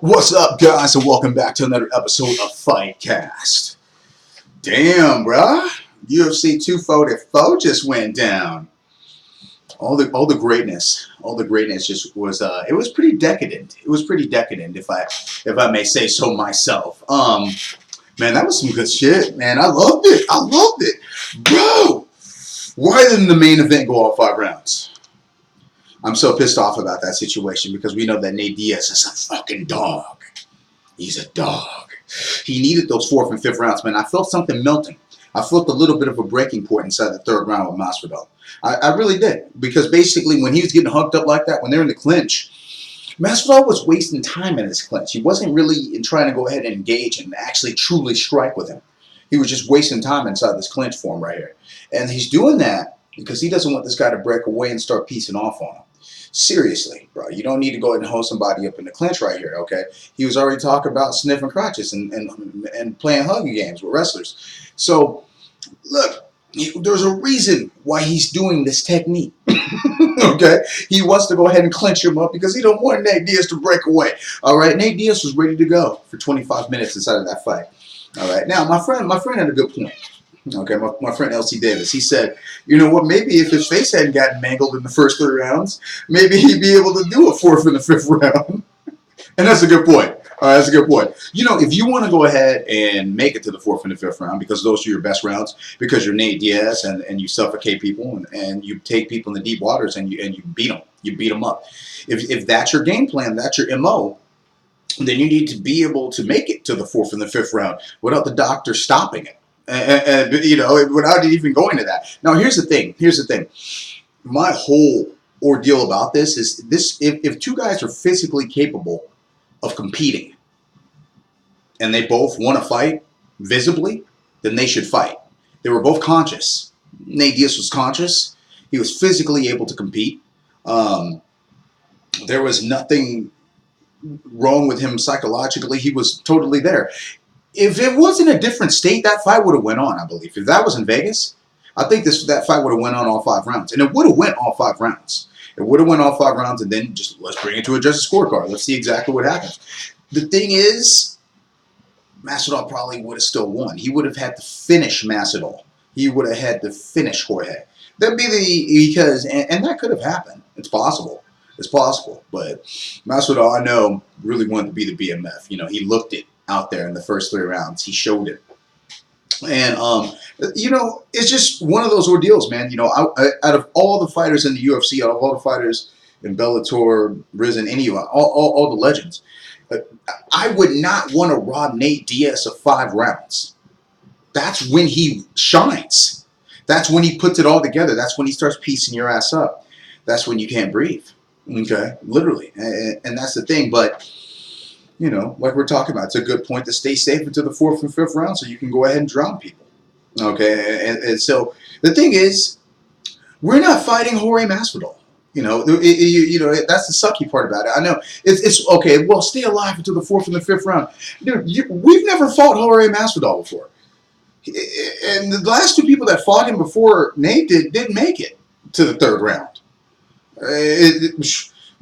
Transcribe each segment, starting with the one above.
What's up, guys, and welcome back to another episode of FightCast. Damn, bruh. UFC 244 just went down. All the greatness just was it was pretty decadent. It was pretty decadent, if I may say so myself. Man, that was some good shit, man. I loved it, bro. Why didn't the main event go all 5 rounds? I'm so pissed off about that situation because we know that Nate Diaz is a fucking dog. He's a dog. He needed those 4th and 5th rounds, man. I felt something melting. I felt a little bit of a breaking point inside the 3rd round with Masvidal. I really did. Because basically when he was getting hooked up like that, when they're in the clinch, Masvidal was wasting time in his clinch. He wasn't really trying to go ahead and engage and actually truly strike with him. He was just wasting time inside this clinch for him right here. And he's doing that because he doesn't want this guy to break away and start piecing off on him. Seriously, bro, you don't need to go ahead and hold somebody up in the clinch right here, okay? He was already talking about sniffing crotches and playing hugging games with wrestlers. So, look, there's a reason why he's doing this technique, okay? He wants to go ahead and clinch him up because he don't want Nate Diaz to break away, all right? Nate Diaz was ready to go for 25 minutes inside of that fight, all right? Now, my friend had a good point. Okay, my friend LC Davis, he said, you know what, maybe if his face hadn't gotten mangled in the first 3 rounds, maybe he'd be able to do a 4th and a 5th round. And that's a good point. All right, that's a good point. You know, if you want to go ahead and make it to the 4th and the 5th round, because those are your best rounds, because you're Nate Diaz and you suffocate people and you take people in the deep waters and you beat them. You beat them up. If that's your game plan, that's your MO, then you need to be able to make it to the 4th and the 5th round without the doctor stopping it. And you know, without even going to that. Now, here's the thing. My whole ordeal about this is this: if 2 guys are physically capable of competing, and they both want to fight visibly, then they should fight. They were both conscious. Nate Diaz was conscious. He was physically able to compete. There was nothing wrong with him psychologically. He was totally there. If it was in a different state, that fight would have went on, I believe. If that was in Vegas, I think that fight would have went on all 5 rounds. And it would have went all 5 rounds. It would have went all 5 rounds, and then just let's bring it to a judge's scorecard. Let's see exactly what happens. The thing is, Masvidal probably would have still won. He would have had to finish Masvidal. He would have had to finish Jorge. That'd be because that could have happened. It's possible. It's possible. But Masvidal, I know, really wanted to be the BMF. You know, he looked it out there in the first 3 rounds. He showed it. And, you know, it's just one of those ordeals, man. You know, out of all the fighters in the UFC, out of all the fighters in Bellator, Risen, all the legends, I would not want to rob Nate Diaz of 5 rounds. That's when he shines. That's when he puts it all together. That's when he starts piecing your ass up. That's when you can't breathe. Okay? Literally. And that's the thing. But you know, like we're talking about, it's a good point to stay safe into the 4th and 5th round so you can go ahead and drown people. Okay, and so the thing is, we're not fighting Jorge Masvidal. You know, you know that's the sucky part about it. I know it's okay. Well, stay alive until the 4th and the 5th round. Dude, we've never fought Jorge Masvidal before, and the last 2 people that fought him before Nate didn't make it to the 3rd round.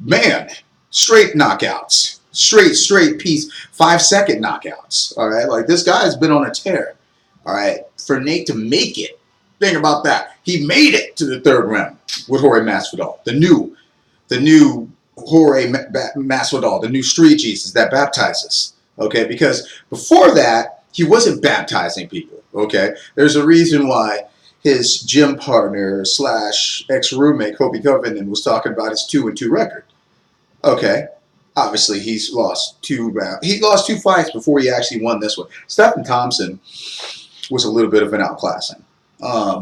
Man, straight knockouts. Straight piece, 5-second knockouts. All right, like this guy's been on a tear. All right, for Nate to make it, think about that. He made it to the 3rd round with Jorge Masvidal, the new Jorge Masvidal, the new street Jesus that baptizes. Okay, because before that he wasn't baptizing people. Okay, there's a reason why his gym partner / ex-roommate Kobe Covington was talking about his 2-2 record. Okay. Obviously, he's lost 2 rounds. He lost 2 fights before he actually won this one. Stephen Thompson was a little bit of an outclassing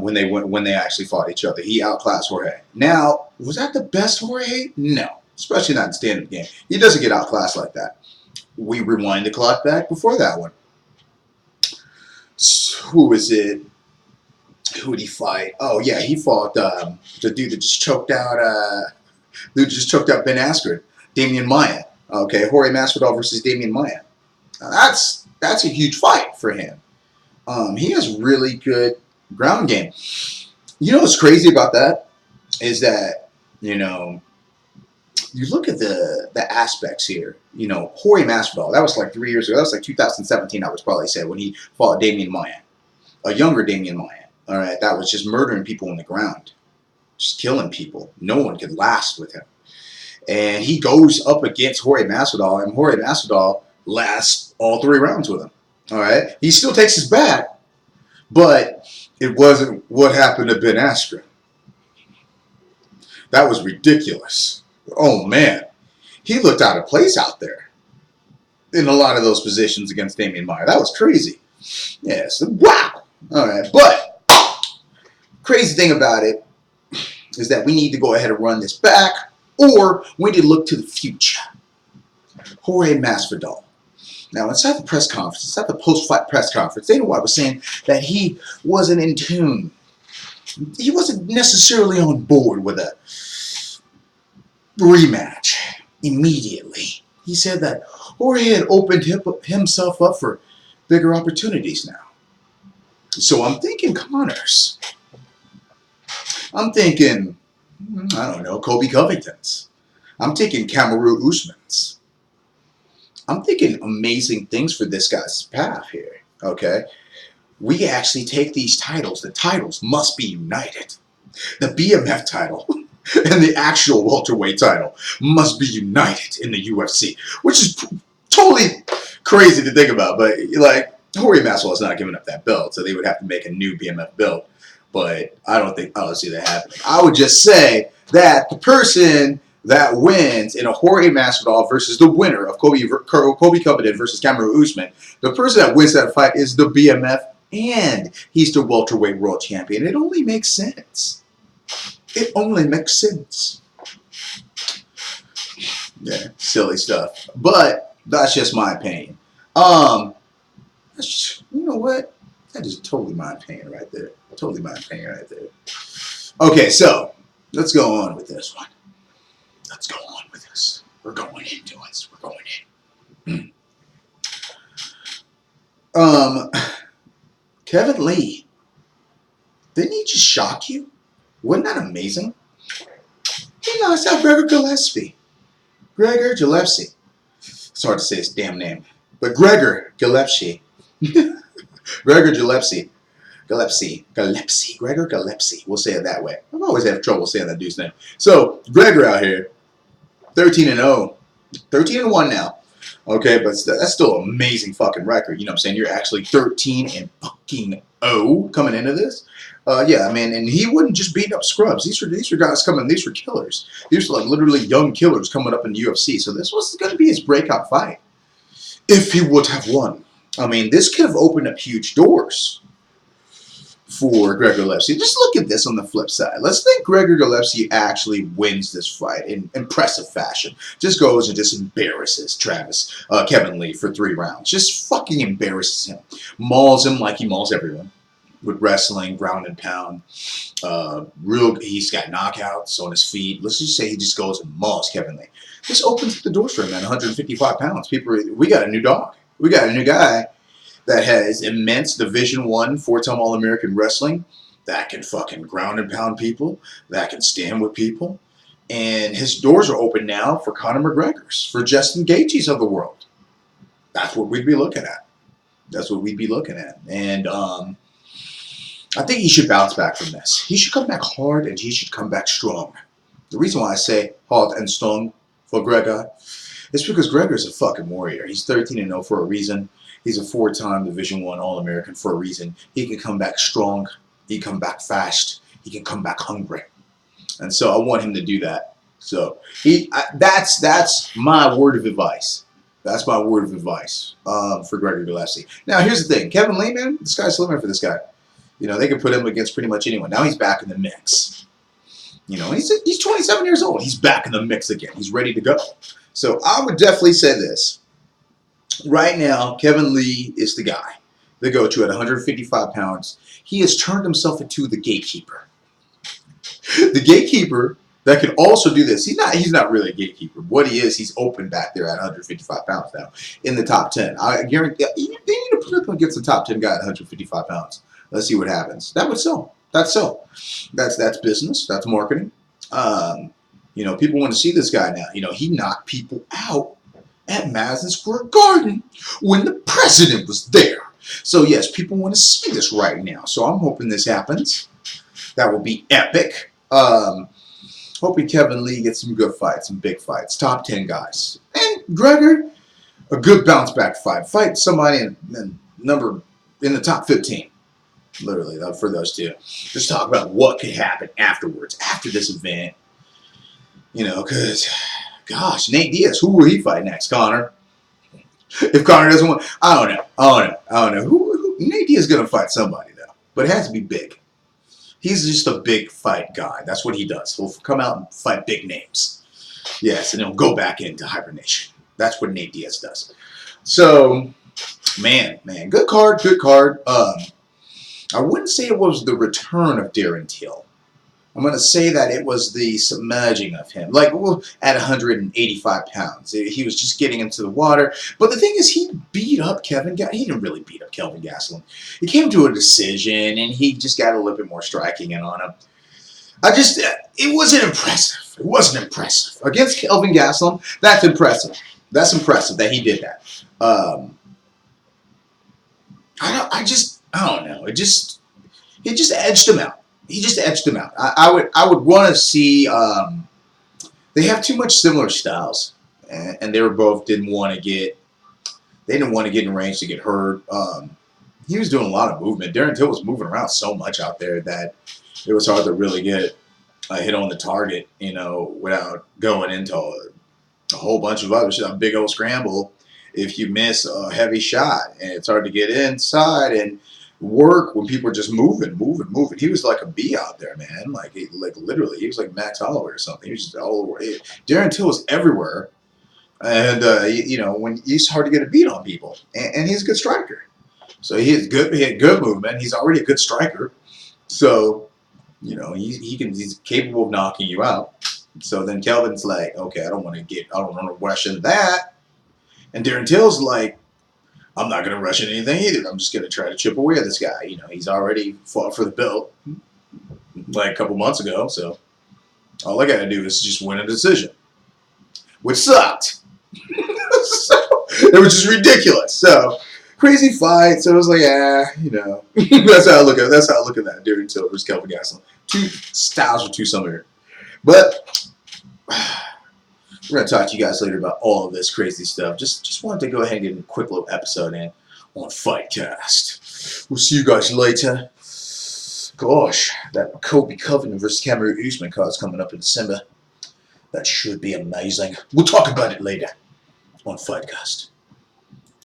when they actually fought each other. He outclassed Jorge. Now, was that the best Jorge? No, especially not in stand-up game. He doesn't get outclassed like that. We rewind the clock back before that one. So, who was it? Who did he fight? Oh yeah, he fought the dude that just choked out Ben Askren. Damian Maia. Okay, Jorge Masvidal versus Damian Maia. That's a huge fight for him. He has really good ground game. You know what's crazy about that is that, you know, you look at the aspects here. You know, Jorge Masvidal, that was like 3 years ago. That was like 2017, I would probably say, when he fought Damian Maia, a younger Damian Maia. All right, that was just murdering people on the ground, just killing people. No one could last with him. And he goes up against Jorge Masvidal, and Jorge Masvidal lasts all 3 rounds with him. All right, he still takes his back, but it wasn't what happened to Ben Askren. That was ridiculous. Oh man, he looked out of place out there in a lot of those positions against Damian Maia. That was crazy. Yes, wow. All right, but crazy thing about it is that we need to go ahead and run this back, or we need to look to the future. Jorge Masvidal. Now, inside the press conference, inside the post-fight press conference, Dana White was saying that he wasn't in tune. He wasn't necessarily on board with a rematch immediately. He said that Jorge had opened himself up for bigger opportunities now. So I'm thinking Connors. I'm thinking, I don't know, Kobe Covington's. I'm thinking Kamaru Usman's. I'm thinking amazing things for this guy's path here, okay? We actually take these titles. The titles must be united. The BMF title and the actual welterweight title must be united in the UFC, which is totally crazy to think about. But, like, Jorge Masvidal is not giving up that belt, so they would have to make a new BMF belt. But I don't see that happening. I would just say that the person that wins in a Jorge Masvidal versus the winner of Kobe Covington versus Kamaru Usman, the person that wins that fight is the BMF, and he's the welterweight world champion. It only makes sense. It only makes sense. Yeah, silly stuff. But that's just my opinion. You know what? That is totally my opinion right there. Totally my opinion right there. Okay, so let's go on with this one. Let's go on with this. We're going into it. We're going in. Kevin Lee. Didn't he just shock you? Wasn't that amazing? He knocks out Gregor Gillespie. Gregor Gillespie. It's hard to say his damn name. But Gregor Gillespie. Gregor Gillespie. Gregor Gillespie. We'll say it that way. I've always had trouble saying that dude's name. So, Gregor out here, 13-0. 13-1 now. Okay, but that's still an amazing fucking record. You know what I'm saying? You're actually 13-0 coming into this. Yeah, I mean, and he wouldn't just beat up scrubs. These were guys coming. These were killers. These were like literally young killers coming up in the UFC. So this was going to be his breakout fight if he would have won. I mean, this could have opened up huge doors for Gregor Gillespie. Just look at this on the flip side. Let's think Gregor Gillespie actually wins this fight in impressive fashion. Just goes and just embarrasses Kevin Lee for 3 rounds. Just fucking embarrasses him. Mauls him like he mauls everyone. With wrestling, ground and pound. He's got knockouts on his feet. Let's just say he just goes and mauls Kevin Lee. This opens the doors for him at 155 pounds. We got a new dog. We got a new guy that has immense Division I 4-time All-American wrestling, that can fucking ground and pound people, that can stand with people. And his doors are open now for Conor McGregor's, for Justin Gaethje's of the world. That's what we'd be looking at. That's what we'd be looking at. And I think he should bounce back from this. He should come back hard, and he should come back strong. The reason why I say hard and strong for Gregor is because Gregor's a fucking warrior. He's 13-0 for a reason. He's a 4-time Division I All-American for a reason. He can come back strong. He can come back fast. He can come back hungry. And so I want him to do that. So that's my word of advice. That's my word of advice for Gregor Gillespie. Now, here's the thing. Kevin Lee, man, the sky's the limit for this guy. You know, they can put him against pretty much anyone. Now he's back in the mix. You know, he's 27 years old. He's back in the mix again. He's ready to go. So I would definitely say this. Right now, Kevin Lee is the guy, the go-to at 155 pounds. He has turned himself into the gatekeeper. The gatekeeper that can also do this. He's not really a gatekeeper. What he is, he's open back there at 155 pounds now in the top 10. I guarantee they need to put up against the top 10 guy at 155 pounds. Let's see what happens. That would sell. That's so. That's business. That's marketing. You know, people want to see this guy now. You know, he knocked people out at Madison Square Garden when the president was there. So, yes, people want to see this right now. So, I'm hoping this happens. That will be epic. Hoping Kevin Lee gets some good fights, some big fights. Top 10 guys. And Gregor, a good bounce back fight. Fight somebody in the top 15. Literally, for those two. Just talk about what could happen afterwards, after this event. You know, because, gosh, Nate Diaz, who will he fight next, Connor? If Connor doesn't want, I don't know. Who Nate Diaz is going to fight somebody, though. But it has to be big. He's just a big fight guy. That's what he does. He'll come out and fight big names. Yes, and he'll go back into hibernation. That's what Nate Diaz does. So, man, good card. I wouldn't say it was the return of Darren Till. I'm going to say that it was the submerging of him. Like, well, at 185 pounds. He was just getting into the water. But the thing is, he beat up Kevin Gastelum. He didn't really beat up Kelvin Gastelum. He came to a decision, and he just got a little bit more striking in on him. It wasn't impressive. It wasn't impressive. Against Kelvin Gastelum, that's impressive. That's impressive that he did that. I don't know. It just edged him out. He just edged him out. I would want to see. They have too much similar styles, and they didn't want to get in range to get hurt. He was doing a lot of movement. Darren Till was moving around so much out there that it was hard to really get a hit on the target, you know, without going into a whole bunch of other shit. A big old scramble if you miss a heavy shot, and it's hard to get inside and work when people are just moving. He was like a bee out there, man. Like literally, he was like Max Holloway or something. He was just all over. Darren Till was everywhere, and you know, when he's hard to get a beat on people, and he's a good striker. So he had good movement. He's already a good striker. So, you know, he's capable of knocking you out. So then Kelvin's like, okay, I don't want to rush into that. And Darren Till's like, I'm not going to rush into anything either. I'm just going to try to chip away at this guy. You know, he's already fought for the belt like a couple months ago. So all I got to do is just win a decision, which sucked. So, it was just ridiculous. So crazy fight. So it was like, you know, that's how I look at that. Darren Till versus Kelvin Gastelum. Two styles are too similar. But we're going to talk to you guys later about all of this crazy stuff. Just wanted to go ahead and get a quick little episode in on FightCast. We'll see you guys later. Gosh, that Kobe Covington versus Cameron Usman card's coming up in December. That should be amazing. We'll talk about it later on FightCast.